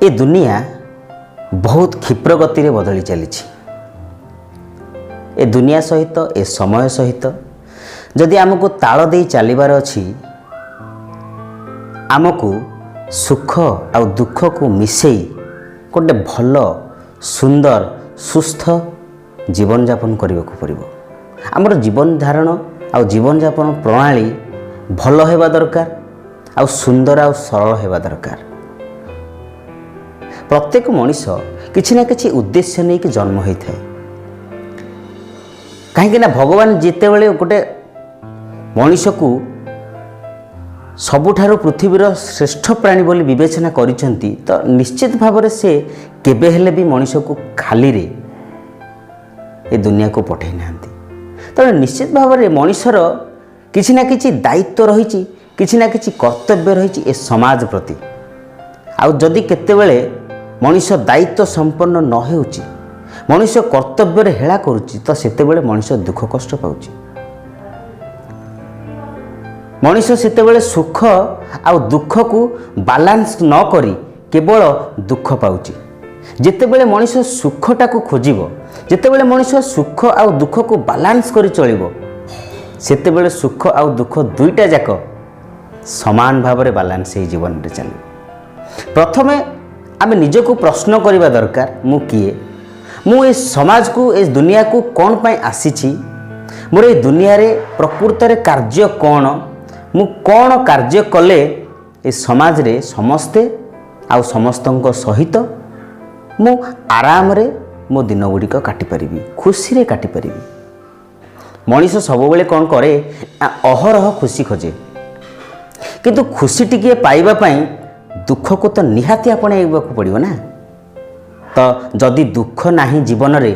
ए दुनिया बहुत क्षिप्र गति रे बदली चली। ए दुनिया सहित ए समय सहित जदि आमको ताल दे चलिबार अछि, आमको सुख आ दुख को मिसई गोटे भल सुंदर सुस्थ जीवन यापन करने को पड़ो। आमर जीवन धारण आ जीवन यापन प्रणाली भल होगा दरकार आ सुंदर आ सरल होगा दरकार। प्रत्येक मनीष किसी ना किसी उद्देश्य नहीं कि जन्म होता है। कहीं भगवान जितेबाला गोटे मनीष को सबुठारु पृथ्वीर श्रेष्ठ प्राणी बोली विवेचना करिसेंती, तो निश्चित भाव से केबे हेले भी मनीष को खाली रे ए दुनिया को पठे नांती। तो निश्चित भाव में मनीषर किसी ना किसी दायित्व रही, किसी ना किसी कर्तव्य रही ए समाज प्रति। आउ जदि केतेबेले मनीष दायित्व संपन्न न होउची, मनीष कर्तव्य रे हेला करुची, तो सेतेबेले मनीष दुख कष्ट पाउची। मनीष सेतेबेले सुख आ दुख को बालांस न करी केवल दुख पाउची। जेतेबेले मनीष सुखटा को खोजिबो, जेतेबेले मनीष सुख आ दुख को बालांस करी चलिबो, सेतेबेले सुख आ दुख दुईटा जाक समान भाव में बालांस ही जीवन में चलिबो। प्रथमे आमे निजको प्रश्न करवा दरकार, मु किए, मु ए समाज को ए दुनिया को कौन पाई आसीछि, मोर ए दुनिया रे प्रकृत रे कार्य कौन, मु कौन कार्य कले ए समाज रे समस्ते आ समस्तंक सहित मु आराम रे मो दिन गुड़िक काटी परिबी, खुशी रे काटी परिबी। मनीष सब बेले कौन करे, अहरह खुशी खोजे, किंतु खुशी टिके पाइबा पाई दुख को तो निहाती आपणेबा को पड़िबो ना। तो जदि दुख नहीं जीवन रे,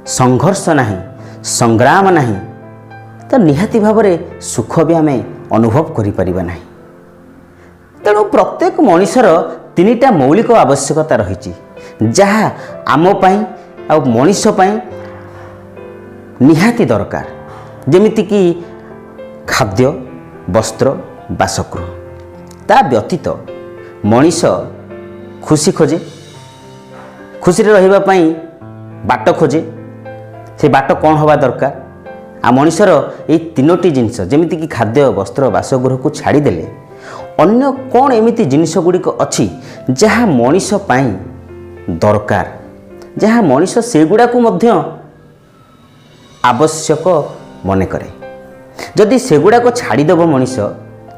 संघर्ष नहीं, संग्राम नहीं, तो निहाती भाव में सुख भी आम अनुभव करि परिबा नहीं। तेणु प्रत्येक मनीषर तीनिटा मौलिक आवश्यकता रही, जहाँ आम पाई आ मनीष पाई निहाती दरकार। जेमिति कि खाद्य, वस्त्र, बासगृह। ता व्यतीत मनीष खुशी खोजे, खुशी रहिबा पाई बाट खोजे। से बाट कौन हवा दरकार? आ मनीषर ये तीनोटी जिनिस जेमिति कि खाद्य, वस्त्र, बासगृह को छाड़ीदेले अन्य कौन एमिति जिनिस गुड़िक अच्छी जहाँ मनीष पाई दरकार, जहाँ मनीष सेगुड़ा को मध्य आवश्यक मन करे। जदि सेगुड़ा को छाड़ीदेव मनीष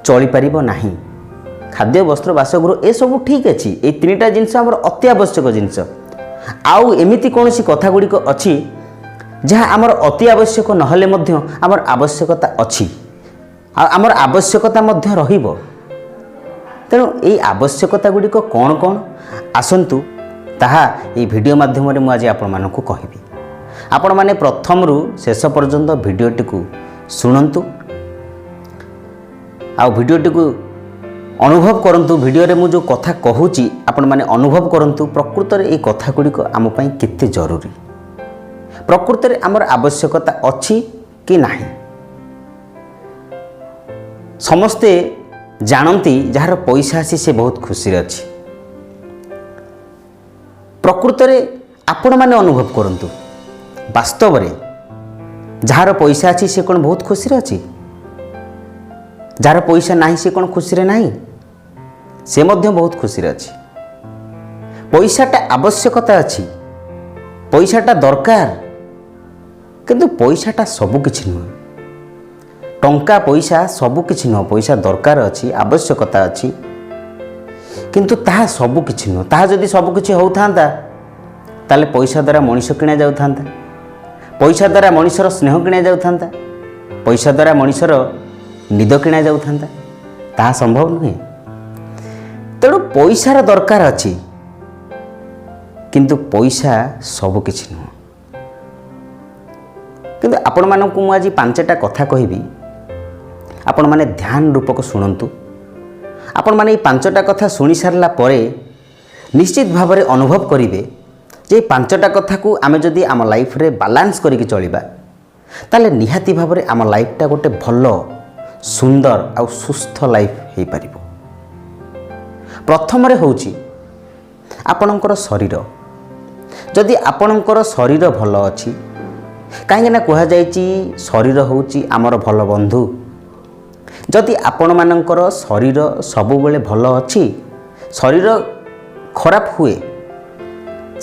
चली पारिबो नाही। खाद्य, वस्त्र, बासगृह ए सब ठीक अच्छी, ये तीनटा जिनिस आमर अति आवश्यक जिनिस। आउ एमिति कौन सी कथा गुड़िक अच्छी जहाँ आमर अति आवश्यक नहले मध्य आमर आवश्यकता अच्छी, आमर आवश्यकता मध्य रहिबो। तेणु ये आवश्यकता गुड़िक कौन कौन आसंतु ताहा ये वीडियो माध्यम रे मु आज आपण मानकु कहिबी। आपण माने प्रथम रु शेष पर्यंत वीडियोटी को सुनंतु, आ वीडियोटी को अनुभव करंतु। वीडियो रे मु जो कथा कहूची आपण माने अनुभव करंतु प्रकृत रे ए कथा गुड़िक आम पई केते जरूरी, प्रकृत रे आमर आवश्यकता अच्छी कि नाही। समस्ते जानती जार पैसा आसी से बहुत खुशी अच्छी। प्रकृत रे आपण माने अनुभव करंतु, वास्तव रे जार पैसा अच्छी से कौन बहुत खुशी अच्छी, जार पैसा नाही से कौन खुशी रे नाही, से मध्य बहुत खुशी अच्छी। पैसाटा आवश्यकता अच्छी, पैसाटा दरकार, किंतु पैसाटा सबु किछि नुह। टंका पैसा सबु किछि नुह, पैसा दरकार अच्छी, आवश्यकता अच्छी, किंतु ताहा सबु किछि नुह। ताहा जदि सबु किछि होउथांता ताले पैसा द्वारा मनीष किणा जाउथांता, पैसा द्वारा मनीषर स्नेह किणा जाउथांता, पैसा द्वारा मनीषर निद किणा जाउथांता, ताहा संभव नुहे। तेणु पैसार दरकार अच्छी, किंतु पैसा सबु किछि नुह। किंतु आपण मानकु मु आज 5टा कथा कहिबी, आपण माने ध्यान रूपक शुणंतु। आपण माने 5टा कथा शुणी सारला परे निश्चित भाव में अनुभव करिवे जे 5टा कथा को आमे जदि आम लाइफ रे बालांस करिक चलिबा, ताले निहाती भाव में आम लाइफटा गोटे भल सुंदर आ सुस्थ लाइफ हो पारिबो। प्रथम रे होउची ଆପଣଙ୍କର ଶରୀର। ଯଦି ଆପଣଙ୍କର ଶରୀର ଭଲ ଅଛି, କାହିଁକିନା କୁହାଯାଇଛି ଶରୀର ହେଉଛି ଆମର ଭଲ ବନ୍ଧୁ। ଯଦି ଆପଣମାନଙ୍କର ଶରୀର ସବୁବେଳେ ଭଲ ଅଛି, ଶରୀର ଖରାପ ହୁଏ,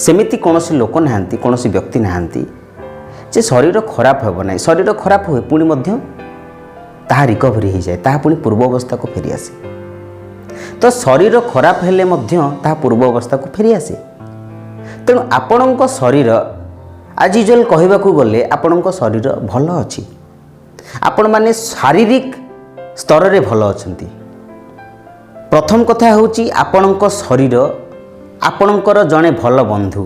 ସେମିତି କୌଣସି ଲୋକ ନାହାନ୍ତି, କୌଣସି ବ୍ୟକ୍ତି ନାହାନ୍ତି ଯେ ଶରୀର ଖରାପ ହେବ ନାହିଁ। ଶରୀର ଖରାପ ହୁଏ, ପୁଣି ମଧ୍ୟ ତାହା ରିକଭରି ହୋଇଯାଏ, ତାହା ପୁଣି ପୂର୍ବ ଅବସ୍ଥାକୁ ଫେରିଆସେ। ତ ଶରୀର ଖରାପ ହେଲେ ମଧ୍ୟ ତାହା ପୂର୍ବ ଅବସ୍ଥାକୁ ଫେରିଆସେ। ତେଣୁ ଆପଣଙ୍କ ଶରୀର ଆଜି ୟୁଜୁଆଲ କହିବାକୁ ଗଲେ ଆପଣଙ୍କ ଶରୀର ଭଲ ଅଛି, ଆପଣମାନେ ଶାରୀରିକ ସ୍ତରରେ ଭଲ ଅଛନ୍ତି। ପ୍ରଥମ କଥା ହେଉଛି ଆପଣଙ୍କ ଶରୀର ଆପଣଙ୍କର ଜଣେ ଭଲ ବନ୍ଧୁ।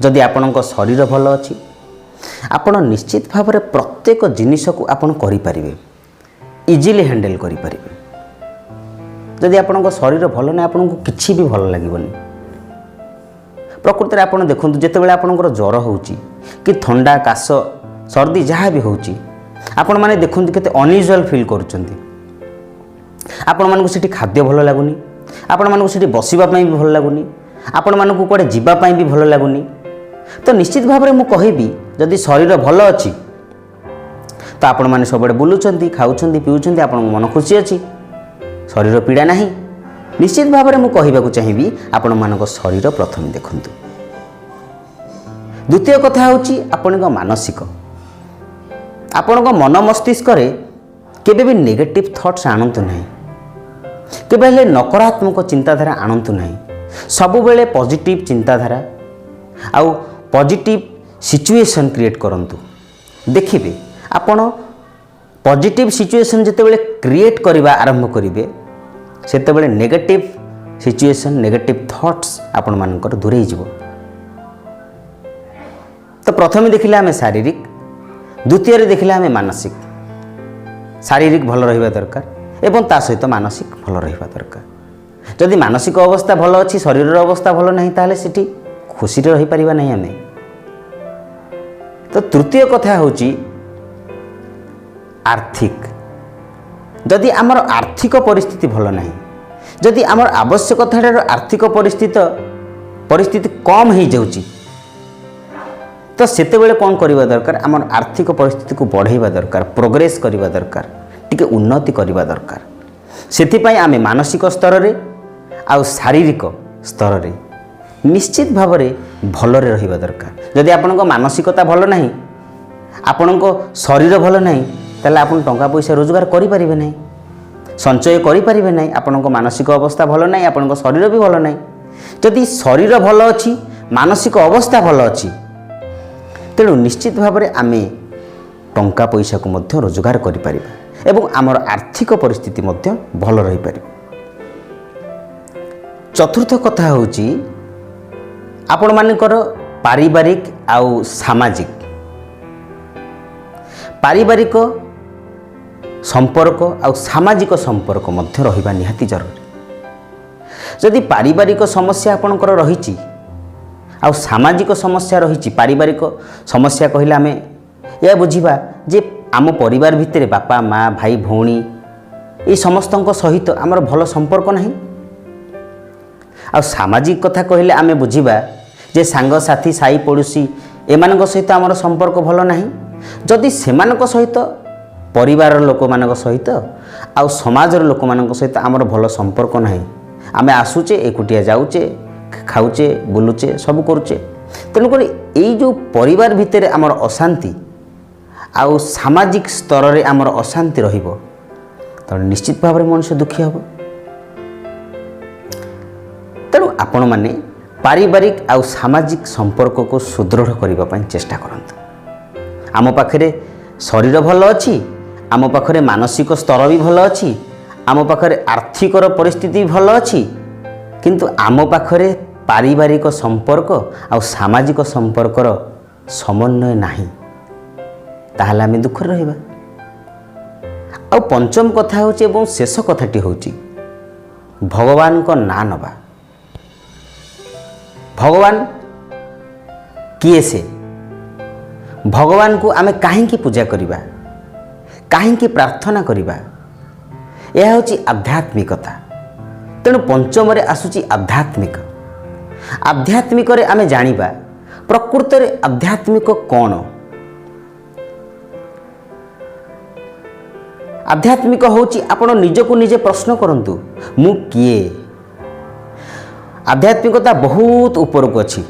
ଯଦି ଆପଣଙ୍କ ଶରୀର ଭଲ ଅଛି, ଆପଣ ନିଶ୍ଚିତ ଭାବରେ ପ୍ରତ୍ୟେକ ଜିନିଷକୁ ଆପଣ କରିପାରିବେ, ଇଜିଲି ହ୍ୟାଣ୍ଡେଲ କରିପାରିବେ। ଯଦି ଆପଣଙ୍କ ଶରୀର ଭଲ ନାହିଁ, ଆପଣଙ୍କୁ କିଛି ବି ଭଲ ଲାଗିବନି। ପ୍ରକୃତରେ ଆପଣ ଦେଖନ୍ତୁ, ଯେତେବେଳେ ଆପଣଙ୍କର ଜ୍ୱର ହେଉଛି କି ଥଣ୍ଡା, କାଶ, ସର୍ଦ୍ଦି ଯାହା ବି ହେଉଛି, ଆପଣମାନେ ଦେଖନ୍ତୁ କେତେ ଅନୟୁଜୁଆଲ ଫିଲ୍ କରୁଛନ୍ତି। ଆପଣମାନଙ୍କୁ ସେଠି ଖାଦ୍ୟ ଭଲ ଲାଗୁନି, ଆପଣମାନଙ୍କୁ ସେଠି ବସିବା ପାଇଁ ବି ଭଲ ଲାଗୁନି, ଆପଣମାନଙ୍କୁ କୁଆଡ଼େ ଯିବା ପାଇଁ ବି ଭଲ ଲାଗୁନି। ତ ନିଶ୍ଚିତ ଭାବରେ ମୁଁ କହିବି, ଯଦି ଶରୀର ଭଲ ଅଛି ତ ଆପଣମାନେ ସବୁବେଳେ ବୁଲୁଛନ୍ତି, ଖାଉଛନ୍ତି, ପିଉଛନ୍ତି, ଆପଣଙ୍କ ମନ ଖୁସି ଅଛି, ଶରୀର ପୀଡ଼ା ନାହିଁ। ନିଶ୍ଚିତ ଭାବରେ ମୁଁ କହିବାକୁ ଚାହିଁବି, ଆପଣମାନଙ୍କ ଶରୀର ପ୍ରଥମେ ଦେଖନ୍ତୁ। ଦ୍ୱିତୀୟ କଥା ହେଉଛି ଆପଣଙ୍କ ମାନସିକ। ଆପଣଙ୍କ ମନ ମସ୍ତିଷ୍କରେ କେବେ ବି ନେଗେଟିଭ୍ ଥଟ୍ସ ଆଣନ୍ତୁ ନାହିଁ, କେବେ ହେଲେ ନକାରାତ୍ମକ ଚିନ୍ତାଧାରା ଆଣନ୍ତୁ ନାହିଁ। ସବୁବେଳେ ପଜିଟିଭ୍ ଚିନ୍ତାଧାରା ଆଉ ପଜିଟିଭ୍ ସିଚୁଏସନ୍ କ୍ରିଏଟ୍ କରନ୍ତୁ। ଦେଖିବେ ଆପଣ ପଜିଟିଭ୍ ସିଚୁଏସନ୍ ଯେତେବେଳେ କ୍ରିଏଟ୍ କରିବା ଆରମ୍ଭ କରିବେ, ସେତେବେଳେ ନେଗେଟିଭ୍ ସିଚୁଏସନ୍, ନେଗେଟିଭ୍ ଥଟ୍ସ ଆପଣମାନଙ୍କର ଦୂରେଇ ଯିବ। ତ ପ୍ରଥମେ ଦେଖିଲେ ଆମେ ଶାରୀରିକ, ଦ୍ୱିତୀୟରେ ଦେଖିଲେ ଆମେ ମାନସିକ। ଶାରୀରିକ ଭଲ ରହିବା ଦରକାର ଏବଂ ତା ସହିତ ମାନସିକ ଭଲ ରହିବା ଦରକାର। ଯଦି ମାନସିକ ଅବସ୍ଥା ଭଲ ଅଛି, ଶରୀରର ଅବସ୍ଥା ଭଲ ନାହିଁ, ତାହେଲେ ସେଠି ଖୁସିରେ ରହିପାରିବା ନାହିଁ ଆମେ। ତ ତୃତୀୟ କଥା ହେଉଛି ଆର୍ଥିକ। ଯଦି ଆମର ଆର୍ଥିକ ପରିସ୍ଥିତି ଭଲ ନାହିଁ, ଯଦି ଆମର ଆବଶ୍ୟକତାଠାରୁ ଆର୍ଥିକ ପରିସ୍ଥିତି କମ୍ ହେଇଯାଉଛି, ତ ସେତେବେଳେ କ'ଣ କରିବା ଦରକାର? ଆମର ଆର୍ଥିକ ପରିସ୍ଥିତିକୁ ବଢ଼ାଇବା ଦରକାର, ପ୍ରୋଗ୍ରେସ୍ କରିବା ଦରକାର, ଟିକେ ଉନ୍ନତି କରିବା ଦରକାର। ସେଥିପାଇଁ ଆମେ ମାନସିକ ସ୍ତରରେ ଆଉ ଶାରୀରିକ ସ୍ତରରେ ନିଶ୍ଚିତ ଭାବରେ ଭଲରେ ରହିବା ଦରକାର। ଯଦି ଆପଣଙ୍କ ମାନସିକତା ଭଲ ନାହିଁ, ଆପଣଙ୍କ ଶରୀର ଭଲ ନାହିଁ, ତାହେଲେ ଆପଣ ଟଙ୍କା ପଇସା ରୋଜଗାର କରିପାରିବେ ନାହିଁ, ସଞ୍ଚୟ କରିପାରିବେ ନାହିଁ। ଆପଣଙ୍କ ମାନସିକ ଅବସ୍ଥା ଭଲ ନାହିଁ, ଆପଣଙ୍କ ଶରୀର ବି ଭଲ ନାହିଁ। ଯଦି ଶରୀର ଭଲ ଅଛି, ମାନସିକ ଅବସ୍ଥା ଭଲ ଅଛି, ତେଣୁ ନିଶ୍ଚିତ ଭାବରେ ଆମେ ଟଙ୍କା ପଇସାକୁ ମଧ୍ୟ ରୋଜଗାର କରିପାରିବା ଏବଂ ଆମର ଆର୍ଥିକ ପରିସ୍ଥିତି ମଧ୍ୟ ଭଲ ରହିପାରିବ। ଚତୁର୍ଥ କଥା ହେଉଛି ଆପଣମାନଙ୍କର ପାରିବାରିକ ଆଉ ସାମାଜିକ। ପାରିବାରିକ ସମ୍ପର୍କ ଆଉ ସାମାଜିକ ସମ୍ପର୍କ ମଧ୍ୟ ରହିବା ନିହାତି ଜରୁରୀ। ଯଦି ପାରିବାରିକ ସମସ୍ୟା ଆପଣଙ୍କର ରହିଛି ଆଉ ସାମାଜିକ ସମସ୍ୟା ରହିଛି, ପାରିବାରିକ ସମସ୍ୟା କହିଲେ ଆମେ ଏହା ବୁଝିବା ଯେ ଆମ ପରିବାର ଭିତରେ ବାପା, ମା, ଭାଇ, ଭଉଣୀ এই ସମସ୍ତଙ୍କ ସହିତ ଆମର ଭଲ ସମ୍ପର୍କ ନାହିଁ। ଆଉ ସାମାଜିକ କଥା କହିଲେ ଆମେ ବୁଝିବା ଯେ ସାଙ୍ଗସାଥି, ସାହି ପଡ଼ୋଶୀ ଏମାନଙ୍କ ସହିତ ଆମର ସମ୍ପର୍କ ଭଲ ନାହିଁ। ଯଦି ସେମାନଙ୍କ ସହିତ, ପରିବାରର ଲୋକମାନଙ୍କ ସହିତ ଆଉ ସମାଜର ଲୋକମାନଙ୍କ ସହିତ ଆମର ଭଲ ସମ୍ପର୍କ ନାହିଁ, ଆମେ ଆସୁଛେ, ଏକୁଟିଆ ଯାଉଛେ, ଖାଉଛେ, ବୁଲୁଛେ, ସବୁ କରୁଛେ, ତେଣୁକରି ଏଇ ଯେଉଁ ପରିବାର ଭିତରେ ଆମର ଅଶାନ୍ତି ଆଉ ସାମାଜିକ ସ୍ତରରେ ଆମର ଅଶାନ୍ତି ରହିବ, ତେଣୁ ନିଶ୍ଚିତ ଭାବରେ ମଣିଷ ଦୁଃଖୀ ହେବ। ତେଣୁ ଆପଣମାନେ ପାରିବାରିକ ଆଉ ସାମାଜିକ ସମ୍ପର୍କକୁ ସୁଦୃଢ଼ କରିବା ପାଇଁ ଚେଷ୍ଟା କରନ୍ତୁ। ଆମ ପାଖରେ ଶରୀର ଭଲ ଅଛି, ଆମ ପାଖରେ ମାନସିକ ସ୍ତର ବି ଭଲ ଅଛି, ଆମ ପାଖରେ ଆର୍ଥିକର ପରିସ୍ଥିତି ବି ଭଲ ଅଛି, କିନ୍ତୁ ଆମ ପାଖରେ ପାରିବାରିକ ସମ୍ପର୍କ ଆଉ ସାମାଜିକ ସମ୍ପର୍କର ସମନ୍ୱୟ ନାହିଁ, ତାହେଲେ ଆମେ ଦୁଃଖରେ ରହିବା। ଆଉ ପଞ୍ଚମ କଥା ହେଉଛି ଏବଂ ଶେଷ କଥାଟି ହେଉଛି ଭଗବାନଙ୍କ ନାଁ ନେବା। ଭଗବାନ କିଏ? ସେ ଭଗବାନଙ୍କୁ ଆମେ କାହିଁକି ପୂଜା କରିବା, କାହିଁକି ପ୍ରାର୍ଥନା କରିବା? ଏହା ହେଉଛି ଆଧ୍ୟାତ୍ମିକତା। ତେଣୁ ପଞ୍ଚମରେ ଆସୁଛି ଆଧ୍ୟାତ୍ମିକ। आध्यात्मिक आमे जानिबा प्रकृत रे आध्यात्मिक कौन। आध्यात्मिक होची आपण निजको निजे प्रश्न करंतु मु किए। आध्यात्मिकता बहुत ऊपर को अच्छी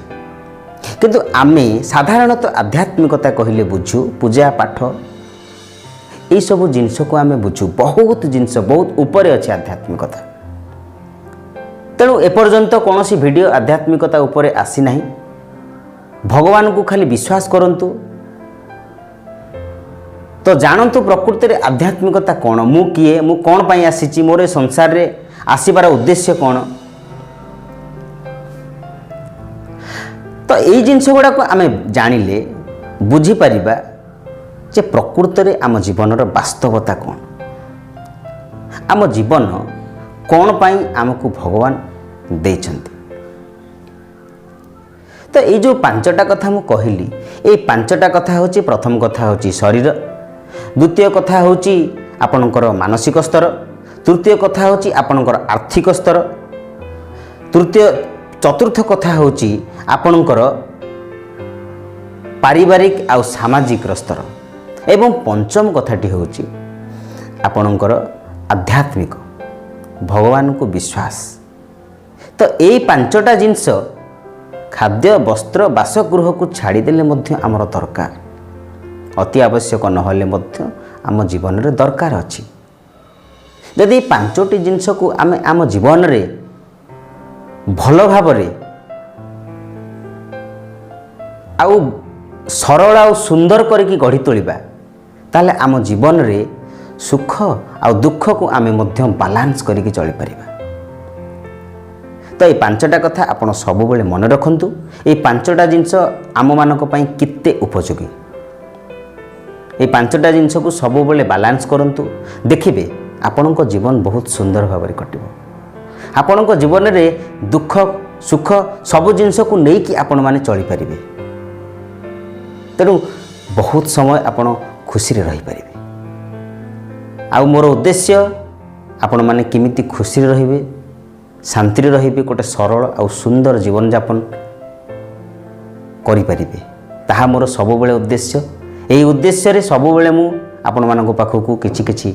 किंतु आमे साधारणतः आध्यात्मिकता कहले बुझू पूजा पाठ ये सब जिनस को आमे बुझू बहुत जिनस बहुत ऊपर अच्छे आध्यात्मिकता। तेणु एपर्यंत कौन सी वीडियो आध्यात्मिकता ऊपर आसी नहीं। भगवान को खाली विश्वास करंतु तो जानतु प्रकृति रे आध्यात्मिकता कौन मु किए मु कौन पाई आसीची मोर संसार रे आसीबार उद्देश्य कौन। तो यही जिनस गुड़ा को आमे जानिले बुझी परिबा जे प्रकृत रे आम जीवन वास्तवता कौन आम जीवन कौन पाई आमको भगवान देइछन्ति। तो ये जो पांचटा कथा मु कहली ये पांचटा कथा होची प्रथम कथा होची शरीर, द्वितीय कथा होची आपणकर मानसिक स्तर, तृतीय कथा होची आपणकर आर्थिक स्तर, चतुर्थ कथा होची आपणकर पारिवारिक आउ सामाजिक स्तर एवं पंचम कथाटी होची आपणकर आध्यात्मिक भगवान को विश्वास। तो यही पांचटा जिनस खाद्य वस्त्र बासगृह को छाड़ीदेले मध्य आमर दरकार अति आवश्यक नहले मध्य आम जीवन रे दरकार अछि। यदि पांचटी जिनस को आम आम जीवन रे भल भाव रे आउ सरल आउ सुंदर करके गढ़ी तोलिबा ताले आम जीवन रे सुख आउ दुख को आमे मध्य बालांस करके चली परिबा। तो ये पांचटा कथा आपण सब बेले मन रखंतु। ये पांचटा जिनस आम मानक पई किते उपयोगी। ये पांचटा जिनस को सब बेले बालांस करंतु देखिबे आपणको जीवन बहुत सुंदर भाव रे कटिबो। आपणको जीवन रे दुख सुख सब जिनस को नहीं कि आपण माने चली परिबे। तेणु बहुत समय आपण खुशी रे रही परिबे। आ मोर उद्देश्य आपण माने किमिति खुशी रे रहिबे शांति रे रहिबे गोटे सरल आ सुंदर जीवन यापन करि परिबे ताहा मोर सब बेले उद्देश्य। यही उद्देश्य रे सब बेले मु आपण मानको पाखकू किछि किछि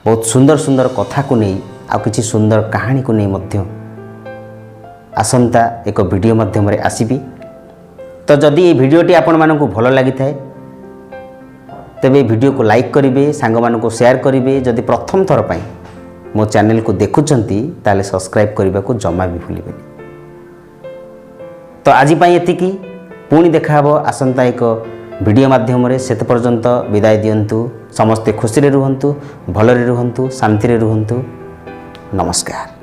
बहुत सुंदर सुंदर कथा को नहीं आ किछि सुंदर कहानी को नहीं मध्य आसंता एक वीडियो माध्यम रे आसीबी। तो जदि ये वीडियोटी आपण मानको भल लागि थाए तेबे वीडियो को लाइक करिवे सांग मानको शेयर करिवे। जदि प्रथम थर पई मो चैनल को देखुचंती ताले सब्सक्राइब करबा को जमा भी भूलिबेनी। तो आज पई एतिकी पुणी देखा हबो आसंता एक वीडियो माध्यम रे। सेते पर्यंत विदाय दियंतु। समस्ते खुशी रे रुहंतु, भल रे रुहंतु, शांति रे रुहंतु। नमस्कार।